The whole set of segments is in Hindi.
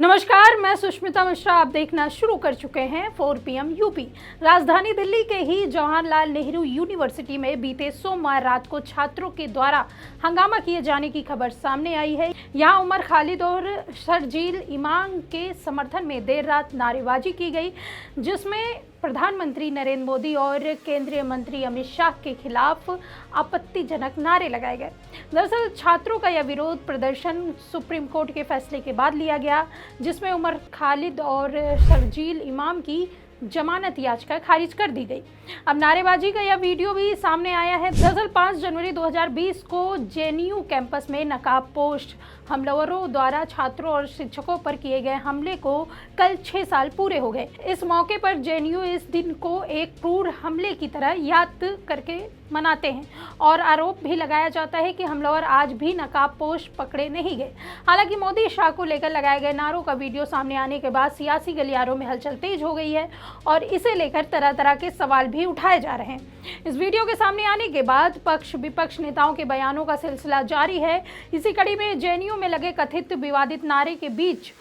नमस्कार, मैं सुष्मिता मिश्रा। आप देखना शुरू कर चुके हैं 4 PM यूपी। राजधानी दिल्ली के ही जवाहरलाल नेहरू यूनिवर्सिटी में बीते सोमवार रात को छात्रों के द्वारा हंगामा किए जाने की खबर सामने आई है। यहां उमर खालिद और शर्जील इमाम के समर्थन में देर रात नारेबाजी की गई, जिसमें प्रधानमंत्री नरेंद्र मोदी और केंद्रीय मंत्री अमित शाह के खिलाफ आपत्तिजनक नारे लगाए गए। दरअसल छात्रों का यह विरोध प्रदर्शन सुप्रीम कोर्ट के फैसले के बाद लिया गया, जिसमें उमर खालिद और शर्जील इमाम की जमानत याचिका खारिज कर दी गई। अब नारेबाजी का यह वीडियो भी सामने आया है। दरअसल 5 जनवरी 2020 को जेएनयू कैंपस में नकाबपोश हमलावरों द्वारा छात्रों और शिक्षकों पर किए गए हमले को कल 6 साल पूरे हो गए। इस मौके पर जेएनयू इस दिन को एक क्रूर हमले की तरह याद करके मनाते हैं और आरोप भी लगाया जाता है कि हमलावर आज भी नकाबपोश पकड़े नहीं गए। हालांकि मोदी शाह को लेकर लगाए गए नारों का वीडियो सामने आने के बाद सियासी गलियारों में हलचल तेज हो गई है और इसे लेकर तरह तरह के सवाल भी उठाए जा रहे हैं। इस वीडियो के सामने आने के बाद पक्ष विपक्ष नेताओं के बयानों का सिलसिला जारी है। इसी कड़ी में जेएनयू में लगे कथित विवादित नारे के बीच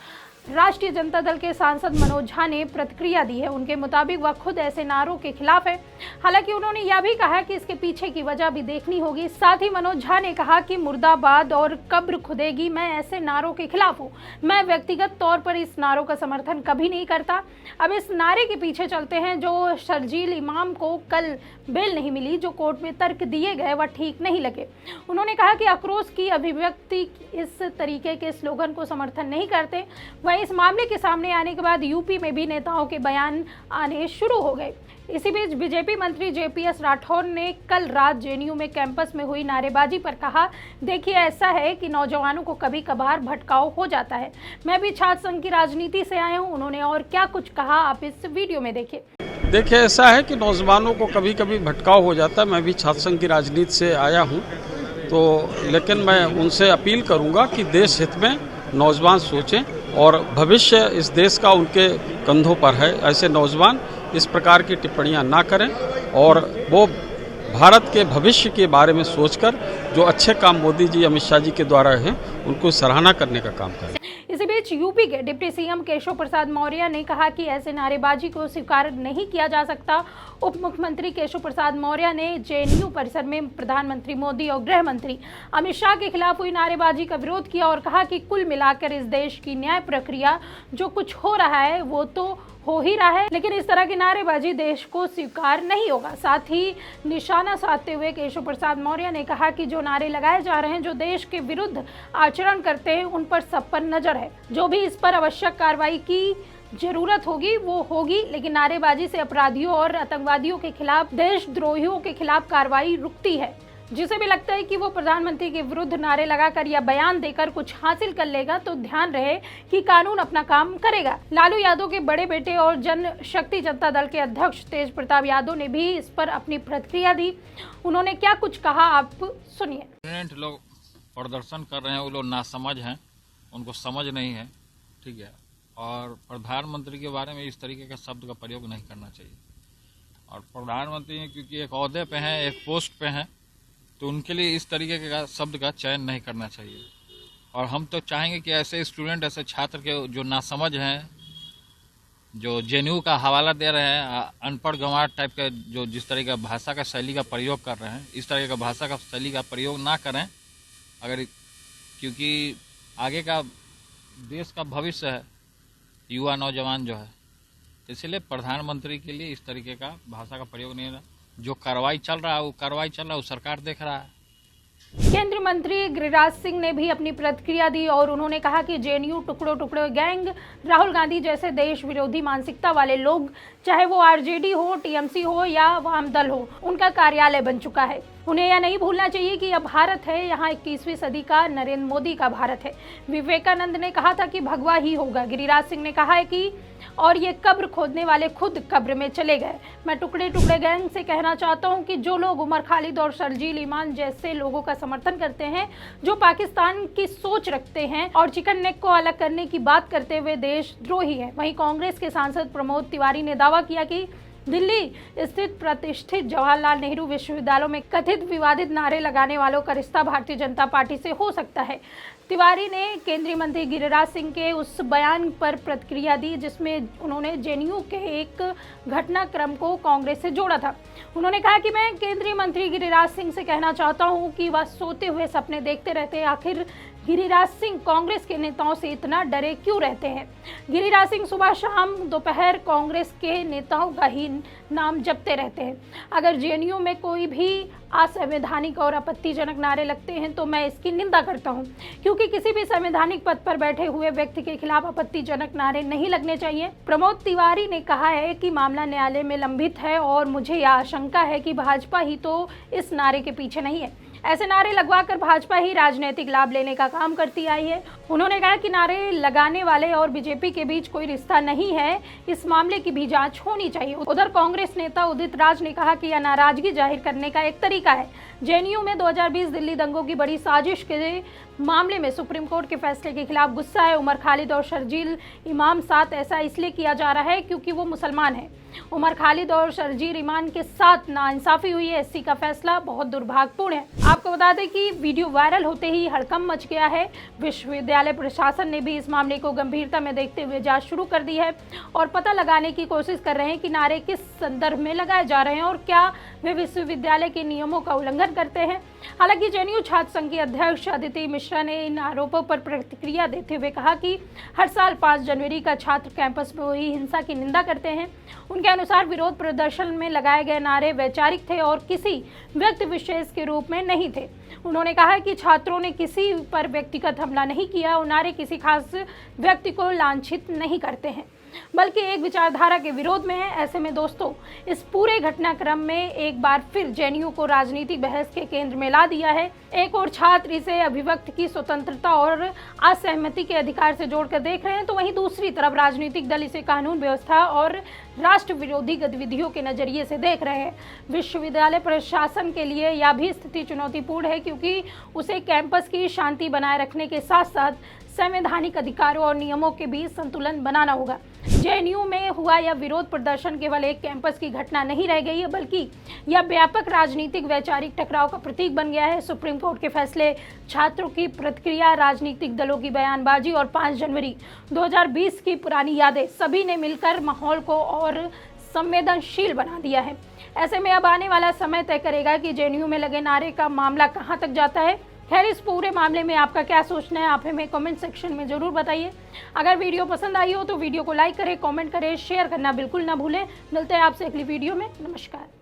राष्ट्रीय जनता दल के सांसद मनोज झा ने प्रतिक्रिया दी है। उनके मुताबिक वह खुद ऐसे नारों के खिलाफ है। हालांकि उन्होंने यह भी कहा कि इसके पीछे की वजह भी देखनी होगी। साथ ही मनोज झा ने कहा कि मुर्दाबाद और कब्र खुदेगी, मैं ऐसे नारों के खिलाफ हूँ। मैं व्यक्तिगत तौर पर इस नारों का समर्थन कभी नहीं करता। अब इस नारे के पीछे चलते हैं। जो शर्जील इमाम को कल बेल नहीं मिली, जो कोर्ट में तर्क दिए गए, वह ठीक नहीं लगे। उन्होंने कहा कि आक्रोश की अभिव्यक्ति इस तरीके के स्लोगन को समर्थन नहीं करते। वह इस मामले के सामने आने के बाद यूपी में भी नेताओं के बयान आने शुरू हो गए। इसी बीच बीजेपी मंत्री JPS राठौर ने कल रात जेएनयू में कैंपस में हुई नारेबाजी पर कहा, देखिए ऐसा है कि नौजवानों को कभी कभार भटकाव हो जाता है। मैं भी छात्र संघ की राजनीति से आया हूं। उन्होंने और क्या कुछ कहा, आप इस वीडियो में देखिए। देखिए, ऐसा है कि नौजवानों को कभी कभी भटकाव हो जाता है। मैं भी छात्र संघ की राजनीति से आया हूँ, तो लेकिन मैं उनसे अपील करूँगा कि देश हित में नौजवान सोचें और भविष्य इस देश का उनके कंधों पर है। ऐसे नौजवान इस प्रकार की टिप्पणियां ना करें और वो भारत के भविष्य के बारे में सोचकर जो अच्छे काम मोदी जी, अमित शाह जी के द्वारा हैं, उनको सराहना करने का काम करें। इसी बीच यूपी के डिप्टी सीएम केशव प्रसाद मौर्य ने कहा कि ऐसे नारेबाजी को स्वीकार नहीं किया जा सकता। उप मुख्यमंत्री केशव प्रसाद मौर्य ने जेएनयू परिसर में प्रधानमंत्री मोदी और गृह मंत्री अमित शाह के खिलाफ हुई नारेबाजी का विरोध किया और कहा कि कुल मिलाकर इस देश की न्याय प्रक्रिया जो कुछ हो रहा है वो तो हो ही रहा है, लेकिन इस तरह की नारेबाजी देश को स्वीकार नहीं होगा। साथ ही निशाना साधते हुए केशव प्रसाद मौर्य ने कहा कि जो नारे लगाए जा रहे हैं, जो देश के विरुद्ध आचरण करते हैं, उन पर सब पर नजर है। जो भी इस पर आवश्यक कार्रवाई की जरूरत होगी वो होगी, लेकिन नारेबाजी से अपराधियों और आतंकवादियों के खिलाफ, देशद्रोहियों के खिलाफ कार्रवाई रुकती है। जिसे भी लगता है कि वो प्रधानमंत्री के विरुद्ध नारे लगाकर या बयान देकर कुछ हासिल कर लेगा, तो ध्यान रहे कि कानून अपना काम करेगा। लालू यादव के बड़े बेटे और जनशक्ति जनता दल के अध्यक्ष तेज प्रताप यादव ने भी इस पर अपनी प्रतिक्रिया दी। उन्होंने क्या कुछ कहा, आप सुनिए। स्टूडेंट लोग प्रदर्शन कर रहे हैं, वो लोग नासमझ हैं, उनको समझ नहीं है, ठीक है। और प्रधानमंत्री के बारे में इस तरीके के शब्द का प्रयोग नहीं करना चाहिए। और प्रधानमंत्री क्योंकि एक ओहदे पे हैं, एक पोस्ट पे हैं, तो उनके लिए इस तरीके के शब्द का चयन नहीं करना चाहिए। और हम तो चाहेंगे कि ऐसे स्टूडेंट, ऐसे छात्र के जो नासमझ हैं, जो जेएनयू का हवाला दे रहे हैं, अनपढ़ गंवार टाइप के, जो जिस तरह का भाषा का शैली का प्रयोग कर रहे हैं, इस तरह का भाषा का शैली का प्रयोग ना करें। अगर क्योंकि आगे का देश का भविष्य है, युवा नौजवान जो है, इसलिए प्रधानमंत्री के लिए इस तरीके का भाषा का प्रयोग नहीं है। जो कार्रवाई चल रहा है वो कार्रवाई चल रहा है, वो सरकार देख रहा है। केंद्रीय मंत्री गिरिराज सिंह ने भी अपनी प्रतिक्रिया दी और उन्होंने कहा कि जेएनयू टुकड़ों टुकड़ों गैंग, राहुल गांधी जैसे देश विरोधी मानसिकता वाले लोग, चाहे वो आरजेडी हो, टीएमसी हो या वाम दल हो, उनका कार्यालय बन चुका है। उन्हें यह नहीं भूलना चाहिए कि यह भारत है, यहाँ 21वीं सदी का नरेंद्र मोदी का भारत है। विवेकानंद ने कहा था कि भगवा ही होगा। गिरिराज सिंह ने कहा है कि और ये कब्र खोदने वाले खुद कब्र में चले गए। मैं टुकड़े टुकड़े गैंग से कहना चाहता हूँ कि जो लोग उमर खालिद और शर्जील इमाम जैसे लोगों का समर्थन करते हैं, जो पाकिस्तान की सोच रखते हैं और चिकन नेक को अलग करने की बात करते हुए देशद्रोही है। वहीं कांग्रेस के सांसद प्रमोद तिवारी ने दावा किया कि दिल्ली स्थित प्रतिष्ठित जवाहरलाल नेहरू विश्वविद्यालय में कथित विवादित नारे लगाने वालों का रिश्ता भारतीय जनता पार्टी से हो सकता है। तिवारी ने केंद्रीय मंत्री गिरिराज सिंह के उस बयान पर प्रतिक्रिया दी जिसमें उन्होंने जेएनयू के एक घटनाक्रम को कांग्रेस से जोड़ा था। उन्होंने कहा कि मैं केंद्रीय मंत्री गिरिराज सिंह से कहना चाहता हूं कि वह सोते हुए सपने देखते रहते हैं। आखिर गिरिराज सिंह कांग्रेस के नेताओं से इतना डरे क्यों रहते हैं? गिरिराज सिंह सुबह शाम दोपहर कांग्रेस के नेताओं का ही नाम जपते रहते हैं। अगर जेएनयू में कोई भी असंवैधानिक और आपत्तिजनक नारे लगते हैं तो मैं इसकी निंदा करता हूं, क्योंकि किसी भी संवैधानिक पद पर बैठे हुए व्यक्ति के खिलाफ आपत्तिजनक नारे नहीं लगने चाहिए। प्रमोद तिवारी ने कहा है कि मामला न्यायालय में लंबित है और मुझे यह आशंका है कि भाजपा ही तो इस नारे के पीछे नहीं है। ऐसे नारे लगवाकर भाजपा ही राजनीतिक लाभ लेने का काम करती आई है। उन्होंने कहा कि नारे लगाने वाले और बीजेपी के बीच कोई रिश्ता नहीं है, इस मामले की भी जांच होनी चाहिए। उधर कांग्रेस नेता उदित राज ने कहा कि यह नाराजगी जाहिर करने का एक तरीका है। जेएनयू में 2020 दिल्ली दंगों की बड़ी साजिश के मामले में सुप्रीम कोर्ट के फैसले के खिलाफ गुस्सा है। उमर खालिद और शर्जील इमाम साथ ऐसा इसलिए किया जा रहा है क्योंकि वो मुसलमान हैं। उमर खालिद और शर्जील इमाम के साथ नाइंसाफी हुई है। एससी का फैसला बहुत दुर्भाग्यपूर्ण है। आपको बता दें कि वीडियो वायरल होते ही हड़कंप मच गया है। विश्वविद्यालय प्रशासन ने भी इस मामले को गंभीरता में देखते हुए जांच शुरू कर दी है और पता लगाने की कोशिश कर रहे हैं कि नारे किस संदर्भ में लगाए जा रहे हैं और क्या वे विश्वविद्यालय के नियमों का उल्लंघन करते हैं। हालांकि जेएनयू छात्र संघ के अध्यक्ष अदिति मिश्रा ने इन आरोपों पर प्रतिक्रिया देते हुए कहा कि हर साल 5 जनवरी का छात्र कैंपस में हुई हिंसा की निंदा करते हैं। उनके अनुसार विरोध प्रदर्शन में लगाए गए नारे वैचारिक थे और किसी व्यक्ति विशेष के रूप में नहीं थे। उन्होंने कहा कि छात्रों ने किसी पर व्यक्तिगत हमला नहीं किया और नारे किसी खास व्यक्ति को लांछित नहीं करते हैं, बल्कि एक विचारधारा के विरोध में है। ऐसे में दोस्तों, इस पूरे घटनाक्रम में एक बार फिर जेएनयू को राजनीतिक बहस के केंद्र में ला दिया है। एक और छात्र इसे अभिव्यक्ति की स्वतंत्रता और असहमति के अधिकार से जोड़कर देख रहे हैं, तो वहीं दूसरी तरफ राजनीतिक दल इसे कानून व्यवस्था और राष्ट्र विरोधी गतिविधियों के नजरिए से देख रहे हैं। विश्वविद्यालय प्रशासन के लिए यह भी स्थिति चुनौतीपूर्ण है, क्योंकि उसे कैंपस की शांति बनाए रखने के साथ साथ संवैधानिक अधिकारों और नियमों के बीच संतुलन बनाना होगा। जेएनयू में हुआ यह विरोध प्रदर्शन केवल एक कैंपस की घटना नहीं रह गई है, बल्कि यह व्यापक राजनीतिक वैचारिक टकराव का प्रतीक बन गया है। सुप्रीम कोर्ट के फैसले, छात्रों की प्रतिक्रिया, राजनीतिक दलों की बयानबाजी और 5 जनवरी 2020 की पुरानी यादें सभी ने मिलकर माहौल को और संवेदनशील बना दिया है। ऐसे में अब आने वाला समय तय करेगा कि जेएनयू में लगे नारे का मामला कहां तक जाता है। खैर, इस पूरे मामले में आपका क्या सोचना है, आप हमें कमेंट सेक्शन में ज़रूर बताइए। अगर वीडियो पसंद आई हो तो वीडियो को लाइक करें, कमेंट करें, शेयर करना बिल्कुल ना भूलें। मिलते हैं आपसे अगली वीडियो में। नमस्कार।